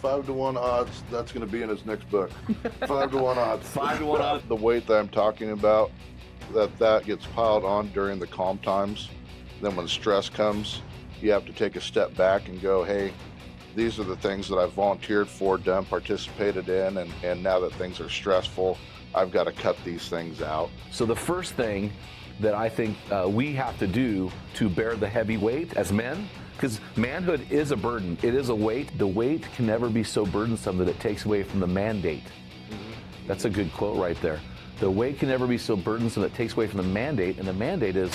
5-to-1 odds, that's going to be in his next book. 5-to-1 odds. 5-to-1 odds. The weight that I'm talking about, that gets piled on during the calm times. Then when stress comes, you have to take a step back and go, hey, these are the things that I've volunteered for, done, participated in, and now that things are stressful, I've got to cut these things out. So the first thing that I think we have to do to bear the heavy weight as men, because manhood is a burden, it is a weight. The weight can never be so burdensome that it takes away from the mandate. That's a good quote right there. The weight can never be so burdensome that it takes away from the mandate, and the mandate is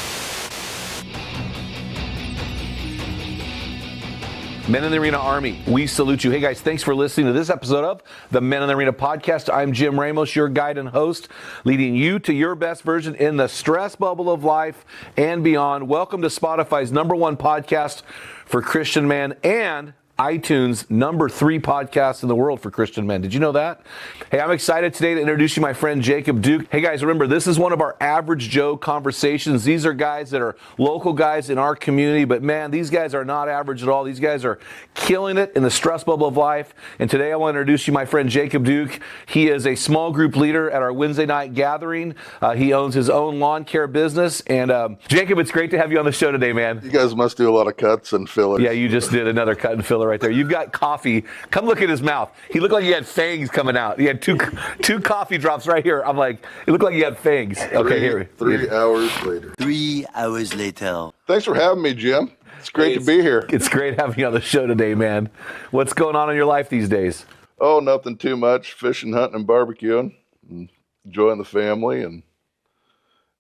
Men in the Arena Army, we salute you. Hey guys, thanks for listening to this episode of the Men in the Arena podcast. I'm Jim Ramos, your guide and host, leading you to your best version in the stress bubble of life and beyond. Welcome to Spotify's #1 podcast for Christian men and iTunes #3 podcast in the world for Christian men. Did you know that? Hey, I'm excited today to introduce you my friend Jacob Duke. Hey guys, remember, this is one of our average Joe conversations. These are guys that are local guys in our community, but man, these guys are not average at all. These guys are killing it in the stress bubble of life. And today I want to introduce you my friend Jacob Duke. He is a small group leader at our Wednesday night gathering. He owns his own lawn care business. And Jacob, it's great to have you on the show today, man. You guys must do a lot of cuts and fillers. Yeah, you just did another cut and filler right there. You've got coffee. Come look at his mouth. He looked like he had fangs coming out. He had two coffee drops right here. I'm like, it looked like he had fangs. Okay, here. 3 hours later. 3 hours later. Thanks for having me, Jim. It's great to be here. It's great having you on the show today, man. What's going on in your life these days? Oh, nothing too much. Fishing, hunting, and barbecuing. And enjoying the family. And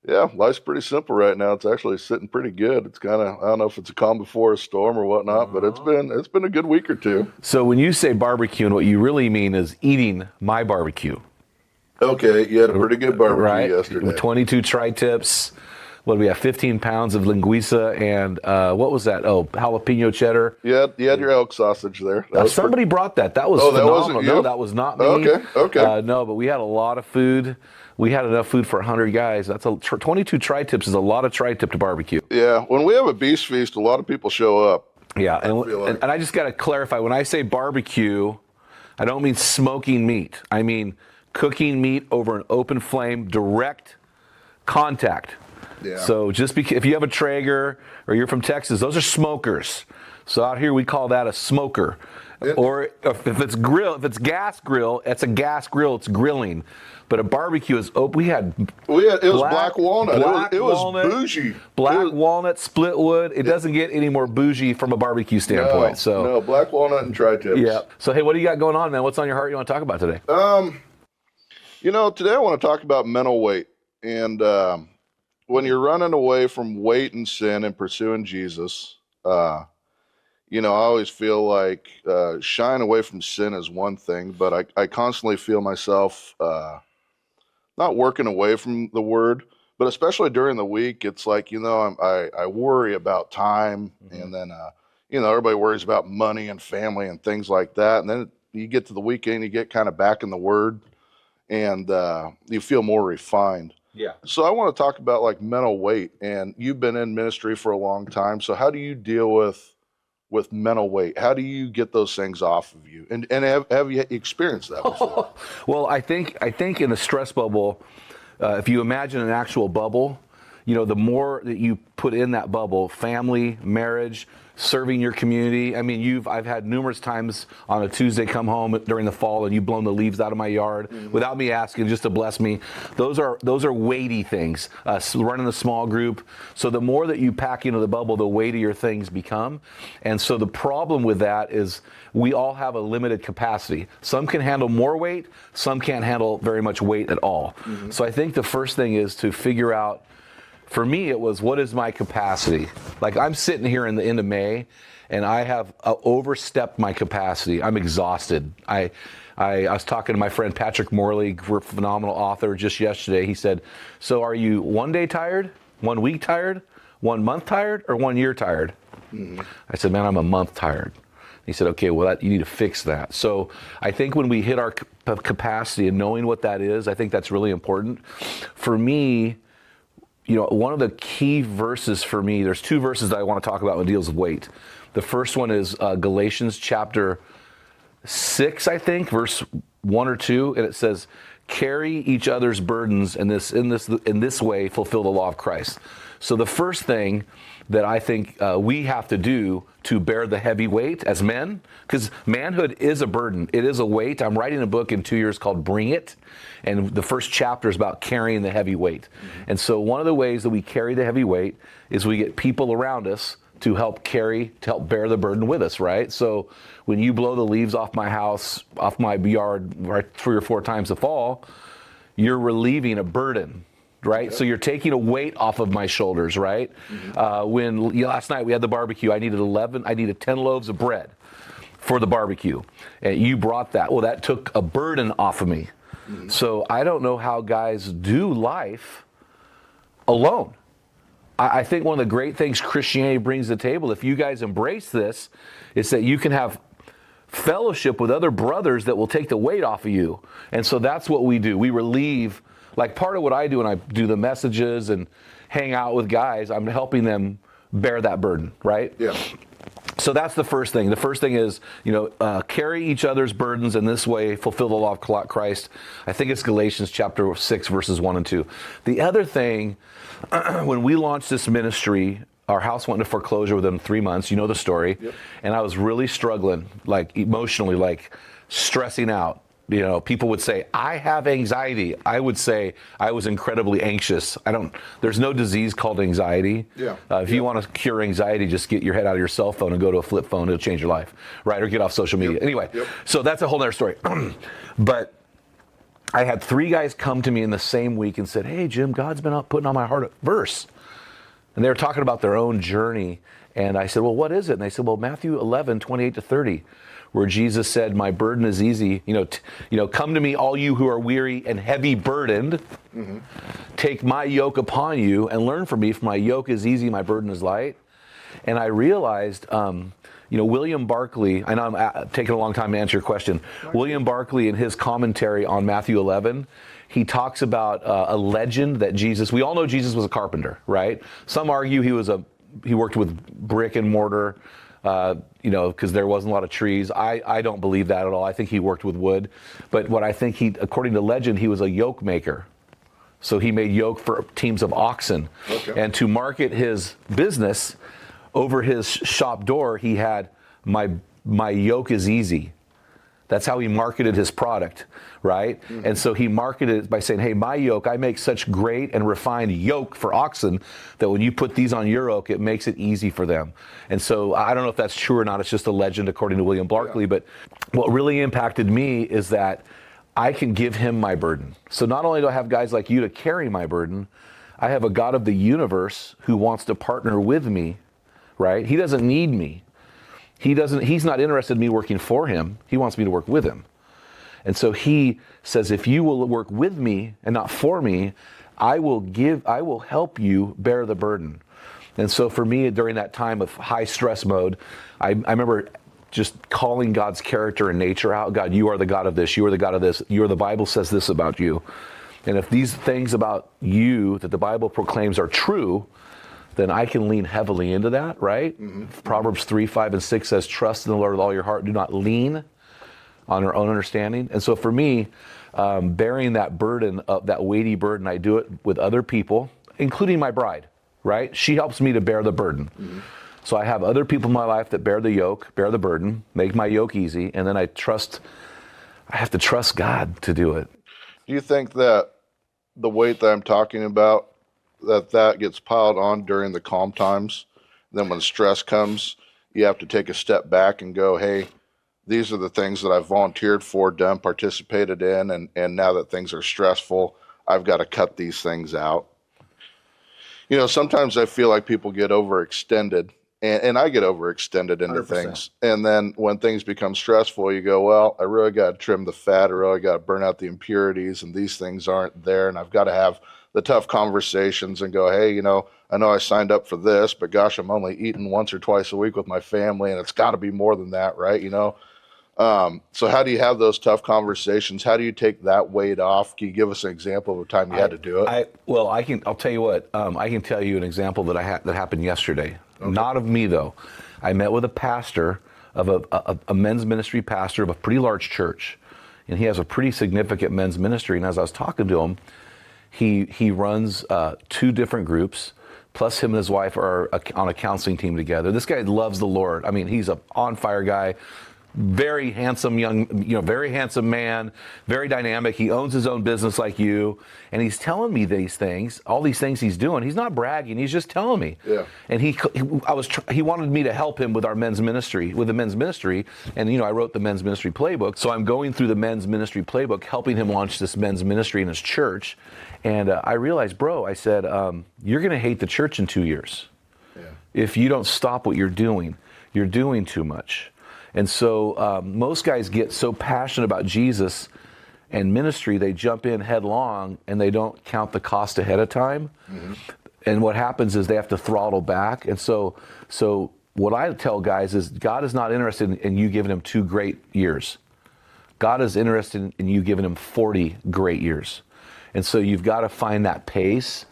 yeah, life's pretty simple right now. It's actually sitting pretty good. It's kind of, I don't know if it's a calm before a storm or whatnot, but it's been a good week or two. So when you say barbecuing, what you really mean is eating my barbecue. Okay, you had a pretty good barbecue yesterday. With 22 tri-tips. What do we have? 15 pounds of linguiça and what was that? Oh, jalapeno cheddar. You had your elk sausage there. Somebody brought that. That was phenomenal. That wasn't you? No, that was not me. Okay. No, but we had a lot of food. We had enough food for 100 guys. That's 22 tri-tips is a lot of tri-tip to barbecue. Yeah, when we have a beast feast, a lot of people show up. Yeah, and I just got to clarify, when I say barbecue, I don't mean smoking meat. I mean cooking meat over an open flame, direct contact. Yeah. So just if you have a Traeger or you're from Texas, those are smokers. So out here we call that a smoker. Or if it's gas grill, it's a gas grill. It's grilling. But a barbecue is open. It was black walnut. It was bougie. Walnut, split wood. It doesn't get any more bougie from a barbecue standpoint. No, black walnut and tri-tips. Yeah. So hey, what do you got going on, man? What's on your heart you want to talk about today? Today I want to talk about mental weight. And when you're running away from weight and sin and pursuing Jesus, I always feel like shying away from sin is one thing, but I constantly feel myself not working away from the word, but especially during the week, it's like, I worry about time, and then, everybody worries about money and family and things like that. And then you get to the weekend, you get kind of back in the word, and you feel more refined. Yeah. So I want to talk about like mental weight, and you've been in ministry for a long time. So how do you deal with mental weight? How do you get those things off of you? And have you experienced that before? Well, I think in the stress bubble, if you imagine an actual bubble, the more that you put in that bubble, family, marriage, serving your community. I mean, I've had numerous times on a Tuesday come home during the fall and you've blown the leaves out of my yard without me asking, just to bless me. Those are weighty things. Running a small group. So the more that you pack into the bubble, the weightier things become. And so the problem with that is we all have a limited capacity. Some can handle more weight. Some can't handle very much weight at all. So I think the first thing is to figure out, for me, it was, what is my capacity? Like, I'm sitting here in the end of May, and I have overstepped my capacity. I'm exhausted. I was talking to my friend Patrick Morley, phenomenal author, just yesterday. He said, so are you 1 day tired, 1 week tired, 1 month tired, or 1 year tired? I said, man, I'm a month tired. He said, okay, well, you need to fix that. So I think when we hit our capacity and knowing what that is, I think that's really important. For me, one of the key verses for me, there's 2 verses that I want to talk about when it deals with weight. The first one is Galatians chapter 6, I think, verse 1 or 2, and it says, "Carry each other's burdens, and in this way fulfill the law of Christ." So the first thing that I think we have to do to bear the heavy weight as men, because manhood is a burden. It is a weight. I'm writing a book in 2 years called Bring It, and the first chapter is about carrying the heavy weight. And so one of the ways that we carry the heavy weight is we get people around us to help bear the burden with us, right? So when you blow the leaves off my house, off my yard, right, 3 or 4 times a fall, you're relieving a burden, right? So you're taking a weight off of my shoulders, right? Last night we had the barbecue, I needed 10 loaves of bread for the barbecue, and you brought that. Well, that took a burden off of me. So I don't know how guys do life alone. I think one of the great things Christianity brings to the table, if you guys embrace this, is that you can have fellowship with other brothers that will take the weight off of you. And so that's what we do. We relieve, like part of what I do when I do the messages and hang out with guys, I'm helping them bear that burden, right? Yeah. So that's the first thing. The first thing is, carry each other's burdens, and this way fulfill the law of Christ. I think it's Galatians chapter 6, verses 1 and 2. The other thing, when we launched this ministry, our house went into foreclosure within 3 months. You know the story. Yep. And I was really struggling, like emotionally, like stressing out. People would say, I have anxiety. I would say I was incredibly anxious. There's no disease called anxiety. Yeah. If you want to cure anxiety, just get your head out of your cell phone and go to a flip phone. It'll change your life, right? Or get off social media. Anyway, so that's a whole nother story. But I had 3 guys come to me in the same week and said, hey, Jim, God's been putting on my heart a verse. And they were talking about their own journey. And I said, well, what is it? And they said, well, Matthew 11, 28 to 30. Where Jesus said, my burden is easy. Come to me, all you who are weary and heavy burdened. Take my yoke upon you and learn from me, for my yoke is easy, my burden is light. And I realized, William Barclay, I know I'm taking a long time to answer your question. William Barclay, in his commentary on Matthew 11, he talks about a legend that we all know Jesus was a carpenter, right? Some argue he worked with brick and mortar, because there wasn't a lot of trees. I don't believe that at all. I think he worked with wood. But what I think according to legend, he was a yoke maker. So he made yoke for teams of oxen. Okay. And to market his business, over his shop door, he had, my yoke is easy. That's how he marketed his product, right? And so he marketed it by saying, hey, my yoke, I make such great and refined yoke for oxen that when you put these on your yoke, it makes it easy for them. And so I don't know if that's true or not. It's just a legend according to William Barclay. But what really impacted me is that I can give him my burden. So not only do I have guys like you to carry my burden, I have a God of the universe who wants to partner with me, right? He doesn't need me. He's not interested in me working for him. He wants me to work with him. And so he says, if you will work with me and not for me, I will help you bear the burden. And so for me, during that time of high stress mode, I remember just calling God's character and nature out. God, you are the God of this. You are the God of this. The Bible says this about you. And if these things about you that the Bible proclaims are true, then I can lean heavily into that, right? Proverbs 3, 5, and 6 says, trust in the Lord with all your heart. Do not lean on your own understanding. And so for me, bearing that burden, that weighty burden, I do it with other people, including my bride, right? She helps me to bear the burden. So I have other people in my life that bear the yoke, bear the burden, make my yoke easy, and then I have to trust God to do it. Do you think that the weight that I'm talking about, that gets piled on during the calm times? Then when stress comes, you have to take a step back and go, hey, these are the things that I've volunteered for, done, participated in, and now that things are stressful, I've got to cut these things out. Sometimes I feel like people get overextended, and I get overextended into 100%. Things. And then when things become stressful, you go, well, I really got to trim the fat, I really got to burn out the impurities, and these things aren't there, and I've got to have the tough conversations and go, hey, I know I signed up for this, but gosh, I'm only eating once or twice a week with my family, and it's got to be more than that, right? So how do you have those tough conversations? How do you take that weight off? Can you give us an example of a time you had to do it? I'll tell you what. I can tell you an example that happened yesterday. Okay. Not of me though. I met with a pastor of a men's ministry pastor of a pretty large church. And he has a pretty significant men's ministry. And as I was talking to him, he runs 2 different groups, plus him and his wife are on a counseling team together. This guy loves the Lord. I mean, he's an on-fire guy. Very handsome very handsome man, very dynamic. He owns his own business like you. And he's telling me these things, all these things he's doing. He's not bragging, he's just telling me. Yeah. And he wanted me to help him with our men's ministry, with the men's ministry. And, I wrote the men's ministry playbook. So I'm going through the men's ministry playbook, helping him launch this men's ministry in his church. And I realized, bro, I said, you're going to hate the church in 2 years. Yeah. If you don't stop what you're doing too much. And so most guys get so passionate about Jesus and ministry, they jump in headlong and they don't count the cost ahead of time. Mm-hmm. And what happens is they have to throttle back. And so what I tell guys is God is not interested in you giving him 2 great years. God is interested in you giving him 40 great years. And so you've got to find that pace.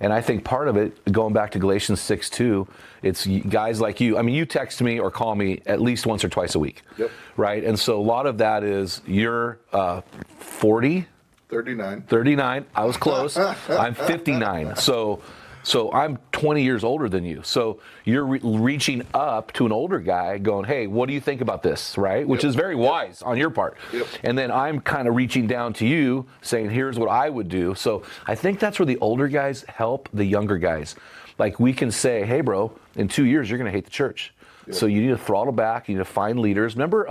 And I think part of it, going back to Galatians 6:2, it's guys like you. I mean, you text me or call me at least once or twice a week, Yep. right? And so a lot of that is you're 40? 39. 39. I was close. I'm 59. So I'm 20 years older than you. So you're reaching up to an older guy going, hey, what do you think about this, right? Which is very wise on your part. Yep. And then I'm kind of reaching down to you saying, here's what I would do. So I think that's where the older guys help the younger guys. Like we can say, hey, bro, in 2 years, you're going to hate the church. So you need to throttle back. You need to find leaders. Remember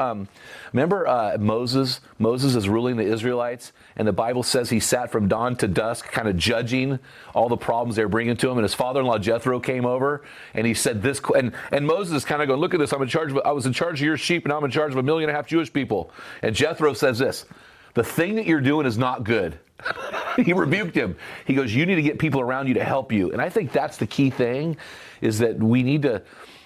Moses? Moses is ruling the Israelites, and the Bible says he sat from dawn to dusk, kind of judging all the problems they were bringing to him. And his father-in-law Jethro came over, and he said this. And Moses is kind of going, "Look at this. I was in charge of your sheep, and I'm in charge of 1.5 million Jewish people." And Jethro says this: "The thing that you're doing is not good." He rebuked him. He goes, "You need to get people around you to help you." And I think that's the key thing, is that we need to.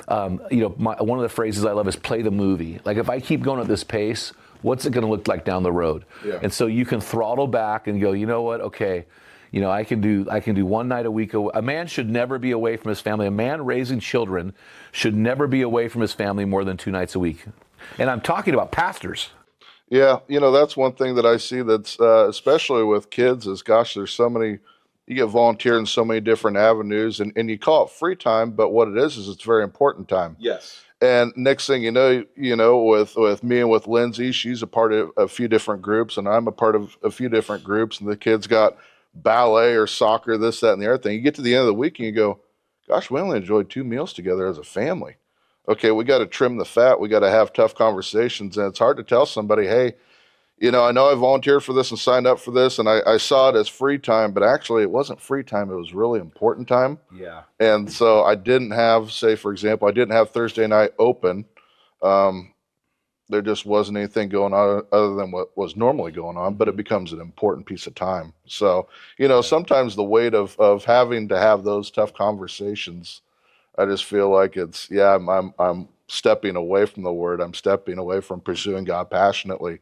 One of the phrases I love is play the movie. Like if I keep going at this pace, what's it going to look like down the road? Yeah. And so you can throttle back and go, you know what? Okay, I can do one night a week. A man should never be away from his family. A man raising children should never be away from his family more than 2 nights a week. And I'm talking about pastors. Yeah, that's one thing that I see that's especially with kids is, gosh, there's so many. You get volunteer in so many different avenues, and you call it free time, but what it is it's very important time. Yes. And next thing you know, with me and with Lindsay, she's a part of a few different groups, and I'm a part of a few different groups, and the kids got ballet or soccer, this, that, and the other thing. You get to the end of the week and you go, gosh, we only enjoyed 2 meals together as a family. Okay, we got to trim the fat. We got to have tough conversations, and it's hard to tell somebody, hey, I know I volunteered for this and signed up for this, and I saw it as free time, but actually it wasn't free time. It was really important time. Yeah. And so I didn't have, say, for example, I didn't have Thursday night open. There just wasn't anything going on other than what was normally going on, but it becomes an important piece of time. So, sometimes the weight of having to have those tough conversations, I just feel like I'm stepping away from the word. I'm stepping away from pursuing God passionately.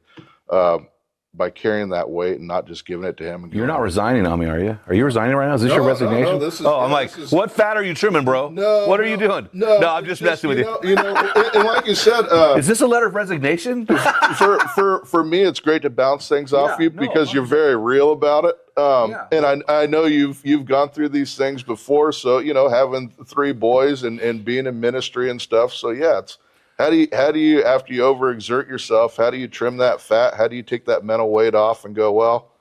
By carrying that weight and not just giving it to him. And You're not resigning on me, are you? Are you resigning right now? Is this your resignation? No, I'm like, what fat are you trimming, bro? What are you doing? No, I'm just messing with you. And like you said, is this a letter of resignation? for me, it's great to bounce things off you because you're very real about it. And I know you've gone through these things before. So, having 3 boys and being in ministry and stuff. So it's, How do you, after you overexert yourself, how do you trim that fat? How do you take that mental weight off and go, well,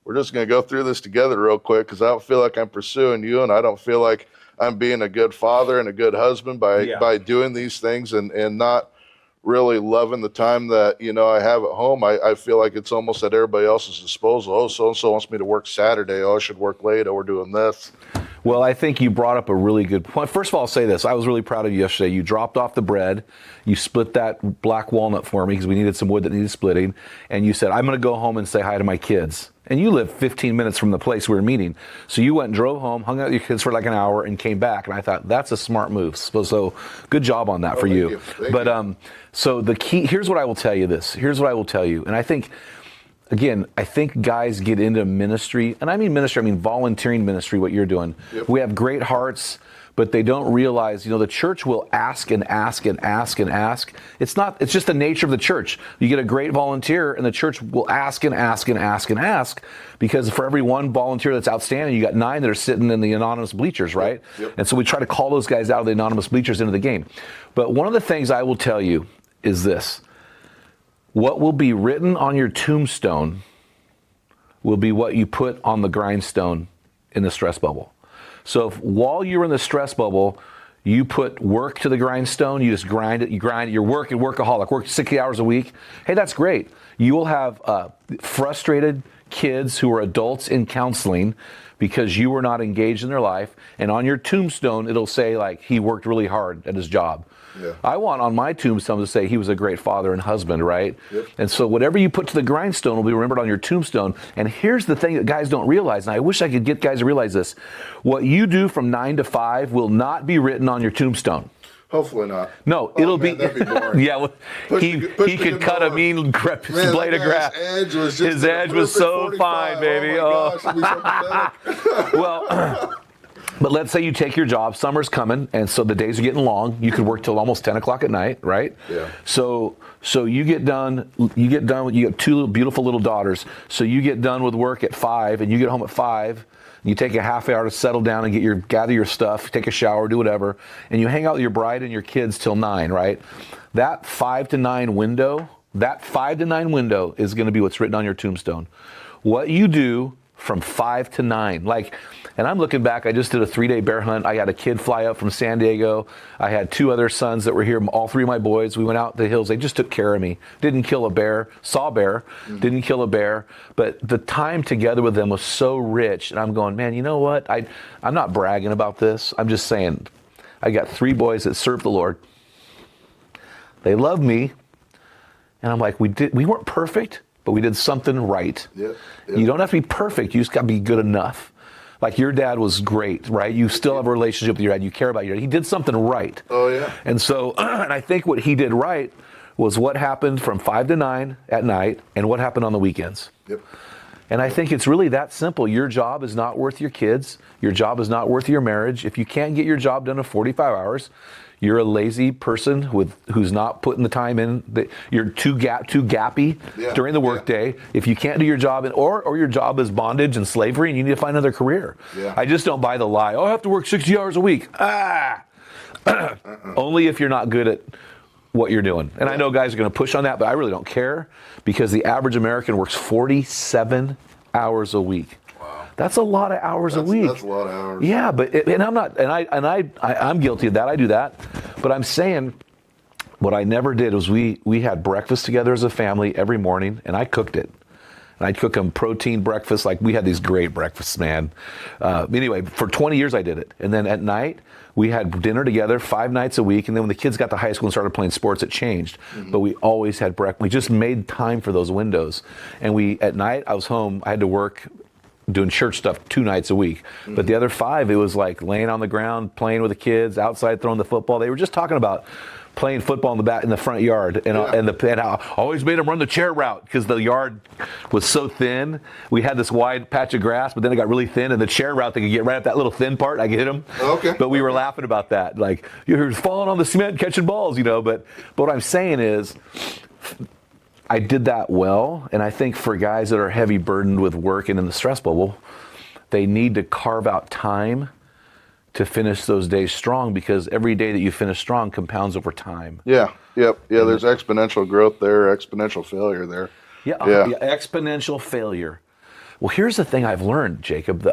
we're just going to go through this together real quick because I don't feel like I'm pursuing you, and I don't feel like I'm being a good father and a good husband by doing these things and not really loving the time that, I have at home. I feel like it's almost at everybody else's disposal. Oh, so-and-so wants me to work Saturday. Oh, I should work late. Oh, we're doing this. Well, I think you brought up a really good point. First of all, I'll say this. I was really proud of you yesterday. You dropped off the bread. You split that black walnut for me because we needed some wood that needed splitting. And you said, I'm going to go home and say hi to my kids. And you live 15 minutes from the place we were meeting. So you went and drove home, hung out with your kids for like an hour, and came back. And I thought, that's a smart move. So good job on that for you. Thank you. So the key, here's what I will tell you this. Here's what I will tell you. And I think, again, I think guys get into ministry, and I mean volunteering ministry, what you're doing. Yep. We have great hearts, but they don't realize, the church will ask and ask and ask and ask. It's just the nature of the church. You get a great volunteer and the church will ask and ask and ask and ask, because for every one volunteer that's outstanding, you got 9 that are sitting in the anonymous bleachers, right? Yep. And so we try to call those guys out of the anonymous bleachers into the game. But one of the things I will tell you is this: what will be written on your tombstone will be what you put on the grindstone in the stress bubble. So if while you're in the stress bubble, you put work to the grindstone, you just grind it, you're workaholic, work 60 hours a week, hey, that's great. You will have frustrated kids who are adults in counseling because you were not engaged in their life, and on your tombstone, it'll say, like, he worked really hard at his job. Yeah. I want on my tombstone to say he was a great father and husband, right? Yep. And so whatever you put to the grindstone will be remembered on your tombstone. And here's the thing that guys don't realize, and I wish I could get guys to realize this: what you do from 9 to 5 will not be written on your tombstone. Hopefully not. No, it'll man, be. that'd be boring. Yeah, well, he could cut a mean blade of grass. His edge was so fine, baby. Oh my gosh, it'd be so pathetic. Well, but let's say you take your job, summer's coming, and so the days are getting long. You could work till almost 10 o'clock at night, right? Yeah. So you get done, you have 2 beautiful little daughters. So you get done with work at 5 and you get home at 5. You take a half hour to settle down and gather your stuff, take a shower, do whatever, and you hang out with your bride and your kids till 9, right? That 5 to 9 window is going to be what's written on your tombstone. What you do from 5 to 9, and I'm looking back, I just did a 3-day bear hunt. I had a kid fly up from San Diego. I had 2 other sons that were here, all 3 of my boys. We went out the hills. They just took care of me. Didn't kill a bear, saw a bear, didn't kill a bear. But the time together with them was so rich. And I'm going, man, you know what? I'm not bragging about this. I'm just saying, I got 3 boys that serve the Lord. They love me. And I'm like, we weren't perfect, but we did something right. Yep. You don't have to be perfect. You just got to be good enough. Like, your dad was great, right? You still have a relationship with your dad. You care about your dad. He did something right. Oh, yeah. And so, and I think what he did right was what happened from 5 to 9 at night and what happened on the weekends. Yep. And I think it's really that simple. Your job is not worth your kids. Your job is not worth your marriage. If you can't get your job done in 45 hours, you're a lazy person who's not putting the time in. You're too gappy during the workday. If you can't do your job, or your job is bondage and slavery, and you need to find another career. Yeah. I just don't buy the lie. Oh, I have to work 60 hours a week. Only if you're not good at what you're doing. And I know guys are going to push on that, but I really don't care, because the average American works 47 hours a week. That's a lot of hours a week. That's a lot of hours. Yeah, but I'm guilty of that. I do that, but I'm saying what I never did was we had breakfast together as a family every morning, and I cooked it. And I'd cook them protein breakfast. Like, we had these great breakfasts, man. Anyway, for 20 years I did it, and then at night we had dinner together 5 nights a week. And then when the kids got to high school and started playing sports, it changed. But we always had breakfast. We just made time for those windows. And at night I was home. I had to work doing church stuff 2 nights a week. But the other 5, it was like laying on the ground, playing with the kids, outside throwing the football. They were just talking about playing football in the front yard, and I always made them run the chair route because the yard was so thin. We had this wide patch of grass, but then it got really thin, and the chair route, they could get right at that little thin part. I could hit them. Okay. But we were laughing about that, like, you're falling on the cement, catching balls, But what I'm saying is, I did that well, and I think for guys that are heavy burdened with work and in the stress bubble, they need to carve out time to finish those days strong, because every day that you finish strong compounds over time. Yeah. Yep. Yeah. There's exponential growth there, exponential failure there. Yeah. Exponential failure. Well, here's the thing I've learned, Jacob.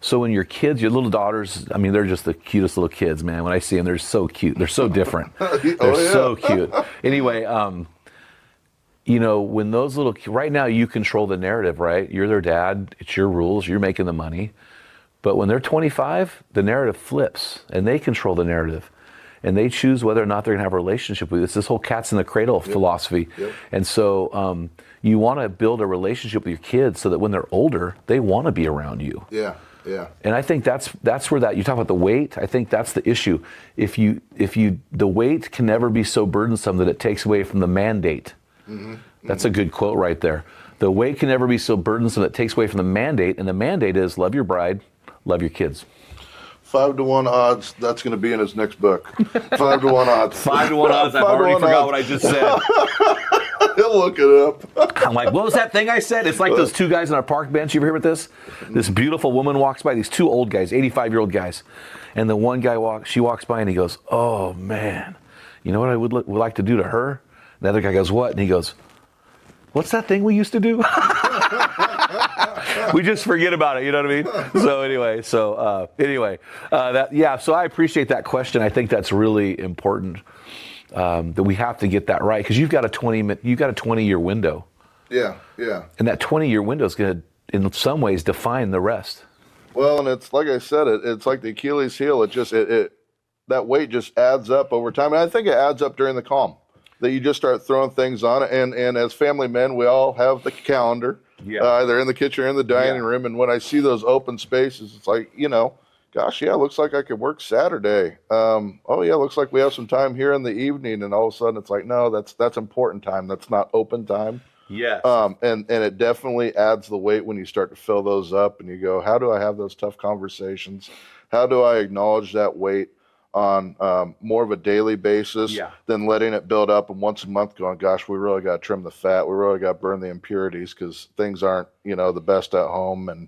So when your kids, your little daughters, I mean, they're just the cutest little kids, man. When I see them, they're so cute. They're so different. They're so cute. Anyway, when those right now you control the narrative, right? You're their dad. It's your rules. You're making the money. But when they're 25, the narrative flips, and they control the narrative, and they choose whether or not they're going to have a relationship with you. It's this whole cat's in the cradle philosophy. Yep. And so you want to build a relationship with your kids so that when they're older, they want to be around you. Yeah. Yeah. And I think that's where you talk about the weight. I think that's the issue. The weight can never be so burdensome that it takes away from the mandate. Mm-hmm. That's a good quote right there. The weight can never be so burdensome that it takes away from the mandate, and the mandate is love your bride, love your kids. 5-to-1 odds. That's going to be in his next book. 5-to-1 odds. 5-to-1 odds. I've already forgot what I just said. He'll look it up. I'm like, what was that thing I said? It's like those two guys on our park bench. You ever hear about this? This beautiful woman walks by. These two old guys, 85-year-old guys, and the one guy walks by and he goes, "Oh man, you know what I would like to do to her?" And the other guy goes, "What?" And he goes, "What's that thing we used to do?" We just forget about it, you know what I mean? So I appreciate that question. I think that's really important, that we have to get that right, because you've got a 20-year window. Yeah. And that 20-year window is going to, in some ways, define the rest. Well, and it's like I said, it's like the Achilles heel. That weight just adds up over time, and I think it adds up during the calm. That you just start throwing things on it, and as family men, we all have the calendar, either in the kitchen or in the dining room. And when I see those open spaces, it's like, gosh, yeah, looks like I could work Saturday. Oh yeah, looks like we have some time here in the evening, and all of a sudden it's like, no, that's important time. That's not open time. Yes. And it definitely adds the weight when you start to fill those up, and you go, how do I have those tough conversations? How do I acknowledge that weight on more of a daily basis than letting it build up and once a month going, gosh, we really got to trim the fat. We really got to burn the impurities because things aren't, the best at home, and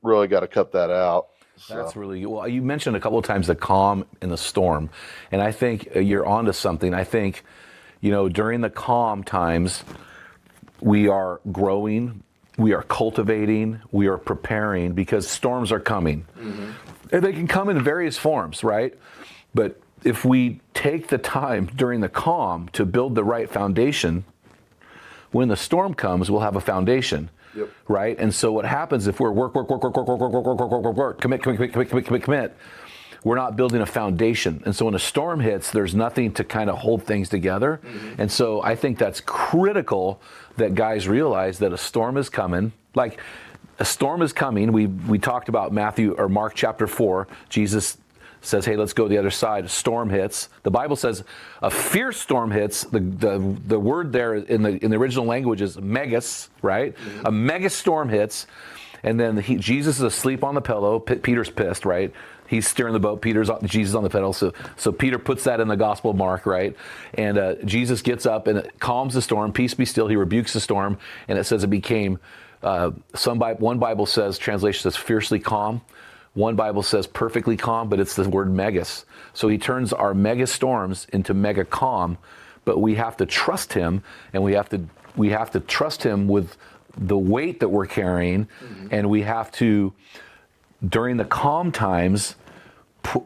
really got to cut that out. So. That's really well. You mentioned a couple of times the calm and the storm, and I think you're onto something. I think, during the calm times, we are growing, we are cultivating, we are preparing, because storms are coming. Mm-hmm. And they can come in various forms, right? But if we take the time during the calm to build the right foundation, when the storm comes, we'll have a foundation, right? And so what happens if we're work, commit, we're not building a foundation. And so when a storm hits, there's nothing to kind of hold things together. Mm-hmm. And so I think that's critical that guys realize that a storm is coming. Like, a storm is coming. We talked about Mark chapter 4. Jesus says, hey, let's go to the other side. A storm hits. The Bible says a fierce storm hits. The word there in the original language is megas, right? Mm-hmm. A mega storm hits, and then Jesus is asleep on the pillow. Peter's pissed, right? He's steering the boat. Jesus on the pedal. So Peter puts that in the Gospel of Mark, right? And Jesus gets up and it calms the storm. Peace be still. He rebukes the storm, and it says it became. One Bible says, translation says fiercely calm. One Bible says perfectly calm, but it's the word megas. So he turns our mega storms into mega calm, but we have to trust him, and we have to trust him with the weight that we're carrying, and we have to, during the calm times,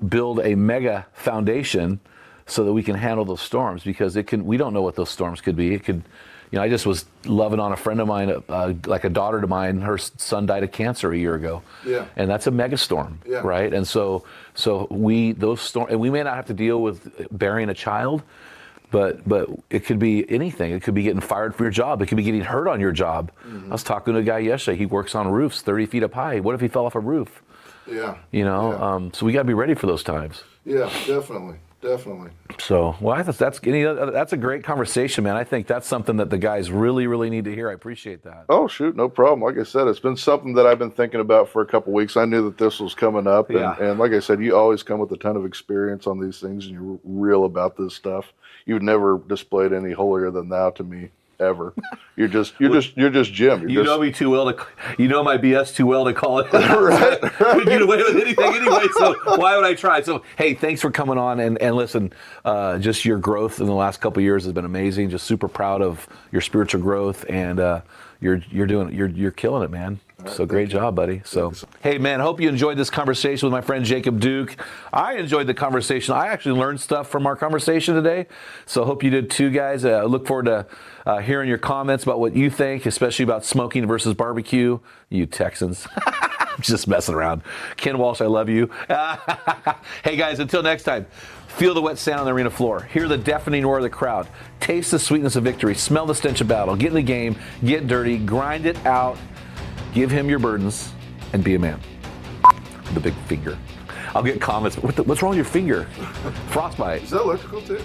build a mega foundation so that we can handle those storms, because we don't know what those storms could be. It could. I just was loving on a friend of mine, like a daughter to mine. Her son died of cancer a year ago. Yeah. And that's a megastorm, right? And so those storms, and we may not have to deal with burying a child, but it could be anything. It could be getting fired from your job. It could be getting hurt on your job. Mm-hmm. I was talking to a guy yesterday. He works on roofs 30 feet up high. What if he fell off a roof? Yeah. So we got to be ready for those times. Yeah, definitely. So, well, that's a great conversation, man. I think that's something that the guys really, really need to hear. I appreciate that. Oh, shoot, no problem. Like I said, it's been something that I've been thinking about for a couple of weeks. I knew that this was coming up, and like I said, you always come with a ton of experience on these things, and you're real about this stuff. You've never displayed any holier than thou to me. Ever. You're just Jim. You know me too well you know my BS too well to call it. Right. Couldn't get away with anything anyway, so why would I try? So, hey, thanks for coming on, and listen, just your growth in the last couple of years has been amazing. Just super proud of your spiritual growth, and you're killing it, man. So great job, buddy. So, hey, man, hope you enjoyed this conversation with my friend Jacob Duke. I enjoyed the conversation. I actually learned stuff from our conversation today. So hope you did too, guys. I look forward to hearing your comments about what you think, especially about smoking versus barbecue. You Texans. Just messing around. Ken Walsh, I love you. Hey, guys, until next time. Feel the wet sand on the arena floor. Hear the deafening roar of the crowd. Taste the sweetness of victory. Smell the stench of battle. Get in the game. Get dirty. Grind it out. Give him your burdens and be a man. The big finger. I'll get comments. What's wrong with your finger? Frostbite. Is that electrical too?